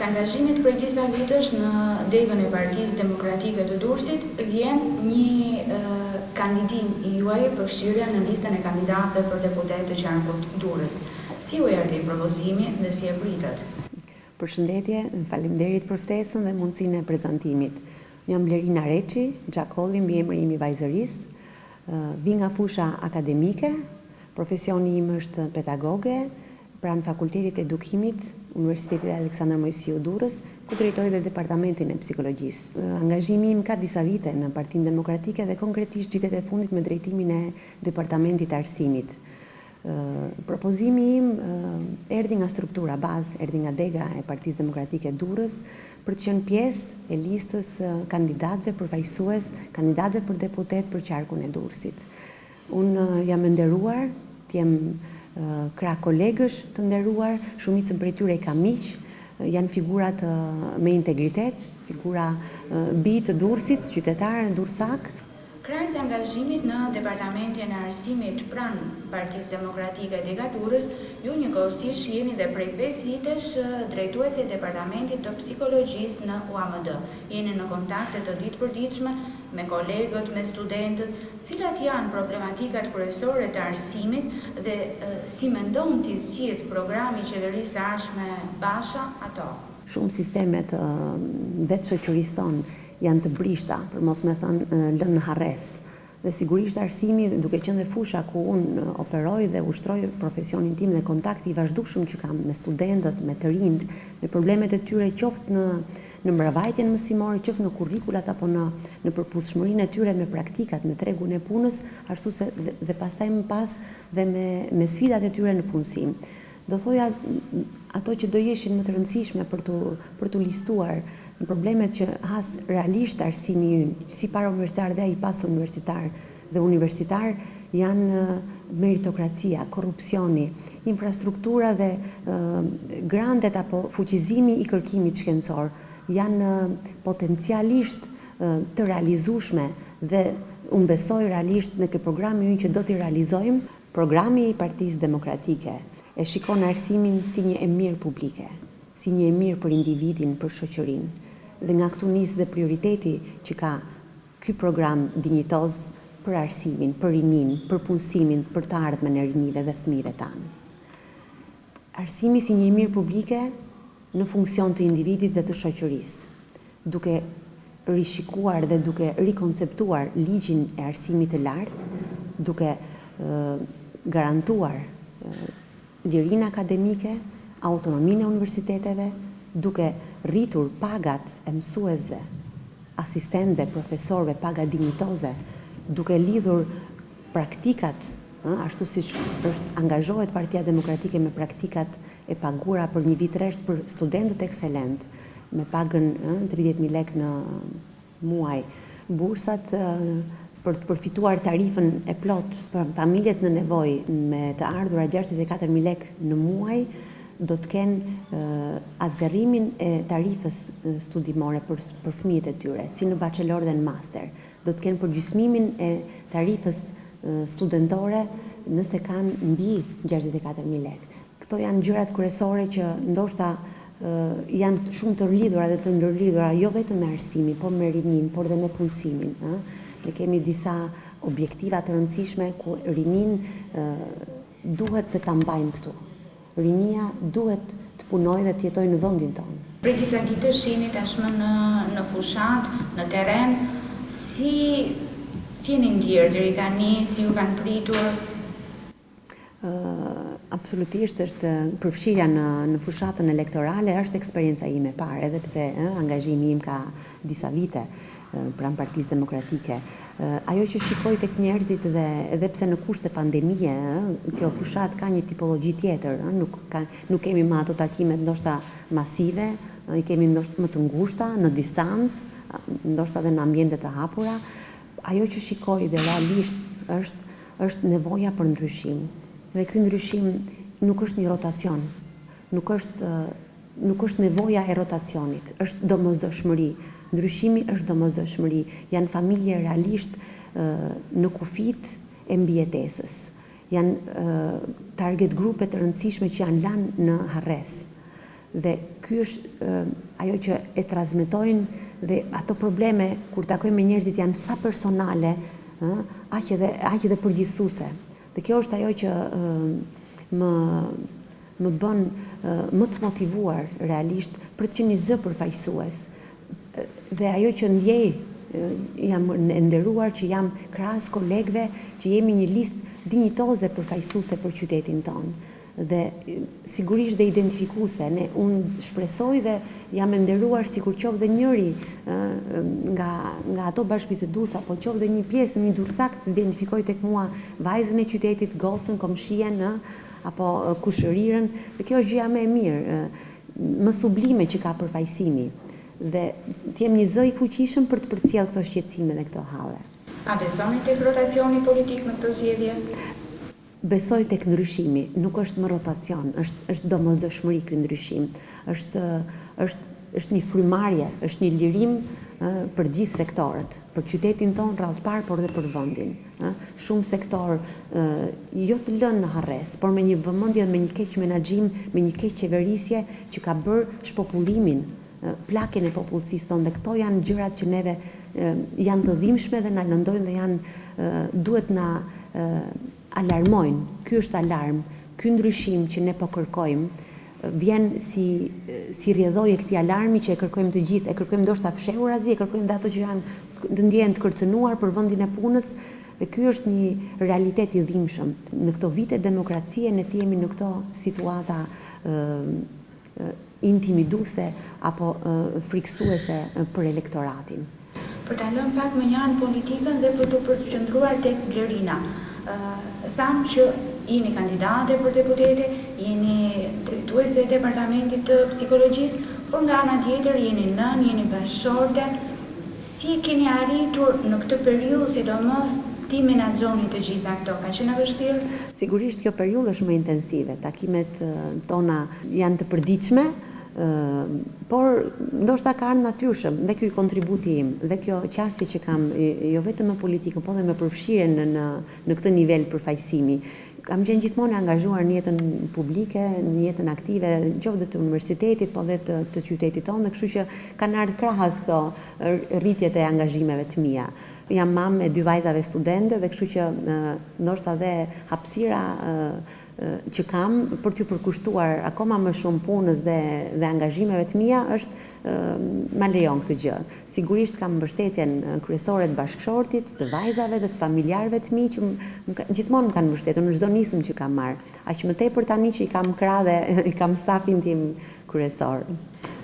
angazhimit prej disa vitësh në degën e Partisë Demokratike të Durrësit vjen një kandidim i juaj për fshirjen në listën e kandidatëve për deputet të qarkut Durrës. Si u erdhi propozimi dhe si e pritet? Përshëndetje, faleminderit për ftesën dhe mundësinë e prezantimit. Jam Blerina Reçi, Xhakolli mbi emrin im i vajzërisë. Vi nga fusha akademike, profesioni im është pedagoge, pranë Fakultetit të Edukimit, Universitetit Aleksandër Mojsiu Durrës, ku drejtoj dhe departamentin e psikologjisë. Angazhimi im ka disa vite në Partinë Demokratike dhe konkretisht vitet e fundit me drejtimin e departamentit të arsimit. Propozimi im erdhi nga struktura bazë, erdhi nga dega e Partisë Demokratike Durrës për të qenë pjesë e listës kandidatëve përfaqësues, kandidatëve për deputet për qarkun e Durrësit. Unë jam e nderuar, jem krah kolegësh të nderuar, shumicën prej tyre kam miq, janë figurat me integritet, figura bi të Durrësit, qytetarë durrësak. Krahas angazhimit në departamentin e arsimit pranë Partisë Demokratike Dega Durrës, ju njëkohësisht jeni dhe prej 5 vitesh drejtuesi i departamentit të psikologjisë në UAMD. Jeni në kontakte të ditëpërditshme me kolegët, me studentët, cilat janë problematikat kryesore të arsimit dhe si mendon t'i zgjidh programi i qeverisë së ardhshme Basha ato? Shumë sistemet vetë shoqërisë tonë janë të brishta, për mos me thënë lënë në harres. Dhe sigurisht arsimi, duke qenë dhe fusha ku unë operoj dhe ushtroj profesionin tim dhe kontakti i vazhdueshëm që kam me studentët, me të rinjt, me problemet e tyre qoftë në mbrojtjen mësimore, qoftë në kurrikulat apo në përputhshmërinë e tyre me praktikat në tregun e punës, ashtu se dhe pastaj më pas dhe me sfidat e tyre në punësim. Do thoja ato që do jeshin më të rëndësishme për të listuar në problemet që has realisht arsimi ynë, si para universitar dhe ai pas universitar dhe universitar, janë meritokracia, korrupsioni, infrastruktura dhe grantet apo fuqizimi i kërkimit shkencor, janë potencialisht të realizueshme dhe unë besoj realisht në këtë programi ynë që do t'i realizojmë. Programi i Partisë Demokratike e shikon arsimin si një emir publike, si një emir për individin, për shoqërinë. Dhe nga këtu nis dhe prioriteti që ka ky program dinjitoz për arsimin, për rinin, për punësimin, për të ardhmen e rinive dhe fëmijëve tanë. Arsimi si një emir publike në funksion të individit dhe të shoqërisë, duke rishikuar dhe duke rikonceptuar ligjin e arsimit të lartë, duke garantuar lirinë akademike, autonominë e universiteteve, duke rritur pagat e mësuesve, asistentëve, profesorëve, paga dinjitoze, duke lidhur praktikat, ashtu siç angazhohet Partia Demokratike me praktikat e paguara për një vit rresht për studentët ekselent, me pagën 30.000 lekë në muaj, bursat për të përfituar tarifën e plot për familjet në nevojë me të ardhura 64.000 lekë në muaj, do të kenë azerimin e tarifës studimore për fëmijët e tyre, si në bachelor dhe në master. Do të kenë përgjysmimin e tarifës studentore nëse kanë mbi 64.000 lekë. Këto janë gjërat kryesore që ndoshta janë shumë të lidhura dhe të ndërlidhura jo vetëm me arsimin, por me rinin, por dhe me punësimin. Ne kemi disa objektiva të rëndësishme ku rinin duhet të ta mbajmë këtu. Rinia duhet të punojë dhe të jetojë në vendin tonë. Prej disa ditësh jeni tashmë në fushat, në terren, si jeni ndjerë deri tani, si ju kanë pritur? Absolutisht është përfshirja në fushatën elektorale është eksperienca ime e parë, edhe pse angazhimi im ka disa vite pranë Partisë Demokratike. Ajo që shikoj tek njerëzit dhe edhe pse në kushte pandemie, kjo fushat ka një tipologji tjetër, nuk kemi më ato takimet ndoshta masive, i kemi ndoshta më të ngushta, në distancë, ndoshta edhe në ambiente të hapura. Ajo që shikoj dhe realisht është nevoja për ndryshim. Dhe ky ndryshim nuk është një rotacion, nuk është nevoja e rotacionit, është domosdoshmëri. Ndryshimi është domosdoshmëri. Janë familje realisht në kufit e mbijetesës. Janë target grupe të rëndësishme që janë lanë në harres. Dhe ky është ajo që e transmetojnë dhe ato probleme kur takojmë me njerëzit janë sa personale, aq edhe përgjithësuese. Dhe kjo është ajo që më bën më të motivuar realisht për të qenë një zë përfaqësues. Dhe ajo që ndjej jam e nderuar që jam krahas kolegëve që jemi një listë dinjitoze përfaqësuese për qytetin tonë. Dhe sigurisht dhe identifikuese. Unë shpresoj dhe jam e nderuar sikur qoftë dhe njëri nga ato bashkëbiseduesa, apo qoftë dhe një pjesë, një dursak të identifikoj tek mua vajzën e qytetit, gocën, komshien, apo kushërirën. Dhe kjo është gjëja më e mirë, më sublime që ka përfaqësimi. Dhe të jem një zë i fuqishëm për të përcjellë këto shqetësime dhe këto halle. A besoni tek rotacioni politik në këtë zgjedhje? Besoj tek ndryshimi, nuk është më rotacion, është domosdoshmëri ky ndryshim. Është një frymarrje, është një lirim për gjithë sektorët, për qytetin tonë rrallëpar, por dhe për vendin. Shumë sektor jo të lënë në harres, por me një vëmendje, me një keq menaxhim, me një keq qeverisje që ka bërë shpopullimin, plakjen e popullsisë tonë, dhe këto janë gjërat që neve janë të dhimbshme dhe na lëndojnë dhe duhet na alarmojnë. Ky është alarm, ky ndryshim që ne po kërkojmë vjen si rrjedhoje këtij alarmi që e kërkojmë të gjithë, e kërkojmë ndoshta fshehurazi, e kërkojmë dhe ato që janë të ndjehen të kërcënuar për vendin e punës, dhe ky është një realitet i dhimbshëm. Në këto vite demokracie ne jemi në këto situata intimiduese apo friksuese për elektoratin. Për ta lënë pak më një anë politikën dhe për të përqendruar tek Blerina, thamë që jeni kandidate për deputete, jeni drejtuese e departamentit të psikologjisë, por nga ana tjetër jeni nën, jeni bashkëshorte. Si keni arritur në këtë periudhë, sidomos ti menaxhoni të gjitha këto? Ka qenë vështirë? Sigurisht kjo periudhë është më intensive. Takimet tona janë të përditshme, por ndoshta ka ardhur natyrshëm dhe ky kontributi im dhe kjo qasje që kam jo vetëm me politikën, por edhe me përfshirjen në këtë nivel përfaqësimi. Kam qenë gjithmonë e angazhuar në jetën publike, në jetën aktive, qoftë të universitetit, po dhe të qytetit tonë, dhe kështu që kanë ardhur krahas këto rritjet e angazhimeve të mia. Jam mamë e 2 vajzave studente dhe kështu që ndoshta dhe hapësira që kam për t'ju përkushtuar akoma më shumë punës dhe angazhimeve të mia ma lejon këtë gjë. Sigurisht kam mbështetjen kryesore të bashkëshortit, të vajzave dhe të familjarëve të mi që gjithmonë më kanë mbështetur në çdo nismë që kam marrë. Aq më tepër tani që i kam krah dhe i kam stafin tim kryesor.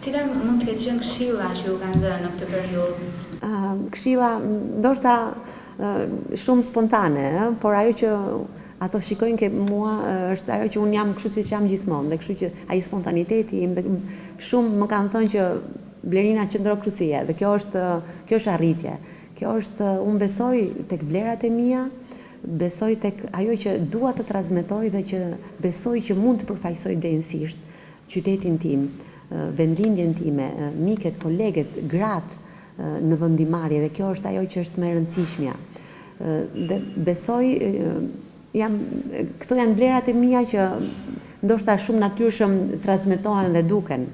Cila mund të ketë qenë këshilla që ju kanë dhënë në këtë periudhë? Këshilla ndoshta shumë spontane, por ajo që ato shikojnë ke mua është ajo që unë jam kështu siç jam gjithmonë, dhe kështu që ai spontaniteti im, dhe shumë më kanë thënë që Blerina qëndro kështu si je, dhe kjo është arritje. Kjo është, unë besoj tek vlerat e mia, besoj tek ajo që dua të transmetoj dhe që besoj që mund të përfaqësoj denjësisht qytetin tim, vendlindjen time, miket, koleget, gratë në vendimarrje, dhe kjo është ajo që është më e rëndësishmja. Dhe besoj këto janë vlerat e mia që ndoshta shumë natyrshëm transmetohen dhe duken.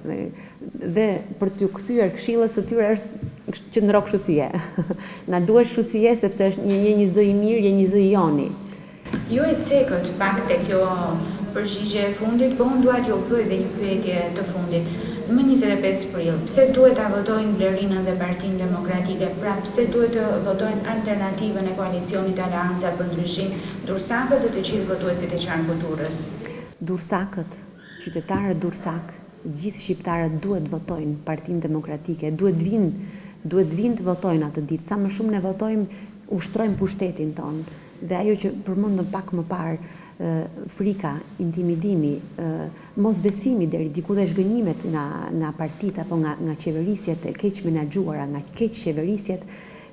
Dhe për t'ju kthyer këshillës së tyre është qëndro kështu si je. Na duhet kështu si je sepse je një zë i mirë, je një zë i joni. Ju e cekët pak te kjo përgjigje e fundit, po unë dua t'ju pyej dhe një pyetje të fundit. Më 25 prill, pse duhet ta votojnë Blerinën dhe Partinë Demokratike? Pra pse duhet të votojnë alternativën e koalicionit Aleanca për Ndryshim, dursakët dhe të gjithë votuesit e Qarnë Futurës? Dursakët, qytetarët dursak, gjithë shqiptarët duhet votojnë Partinë Demokratike, duhet vinë të votojnë atë ditë. Sa më shumë ne votojmë, ushtrojmë pushtetin tonë. Dhe ajo që përmendëm pak më parë, frika, intimidimi, mosbesimi deri diku dhe zhgënjimet nga partitë apo nga qeverisjet e keq menaxhuara, nga keq qeverisjet,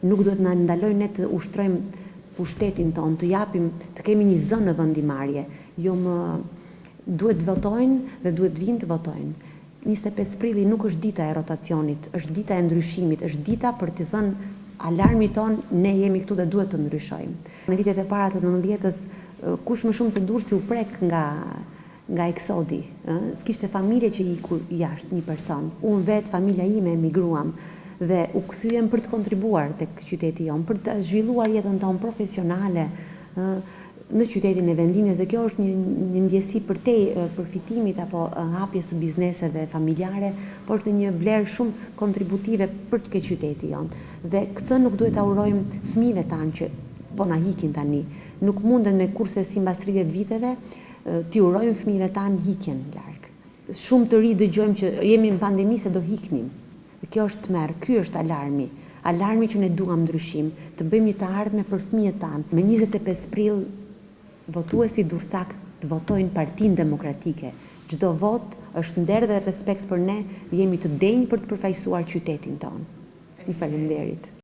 nuk duhet na ndalojnë ne të ushtrojmë pushtetin tonë, të kemi një zë në vendimarrje. Jo më duhet të votojnë dhe duhet vinë të votojnë. 25 prilli nuk është dita e rotacionit, është dita e ndryshimit, është dita për të thënë alarmi ton, ne jemi këtu dhe duhet të ndryshojmë. Në vitet e para të 90-s, kush më shumë se Durrësi u prek nga eksodi. S'kishte familje që iku jashtë një person. Unë vetë, familja ime emigruam dhe u kthyem për të kontribuar tek qyteti jonë, për të zhvilluar jetën tonë profesionale në qytetin e Vendinës, dhe kjo është një ndjesi përtej përfitimit apo hapjes së bizneseve familjare, por është një vlerë shumë kontributive për të qyteti jonë. Dhe këtë nuk duhet ta urojmë fëmijëve tanë që po na hikin tani. Nuk munden me kurse si mbas 30 viteve t'i urojmë fëmijëve tanë hikjen larg. Shumë të ri dëgjojmë që jemi në pandemi se do hiknim. Dhe kjo është tmerr, ky është alarmi. Alarmi që ne duam ndryshim, të bëjmë një të ardhme për fëmijët tanë. Me 25 prill votuesi dursak të votojnë Partinë Demokratike. Çdo vot është nder dhe respekt për ne, jemi të denjë për të përfaqësuar qytetin tonë. Ju faleminderit.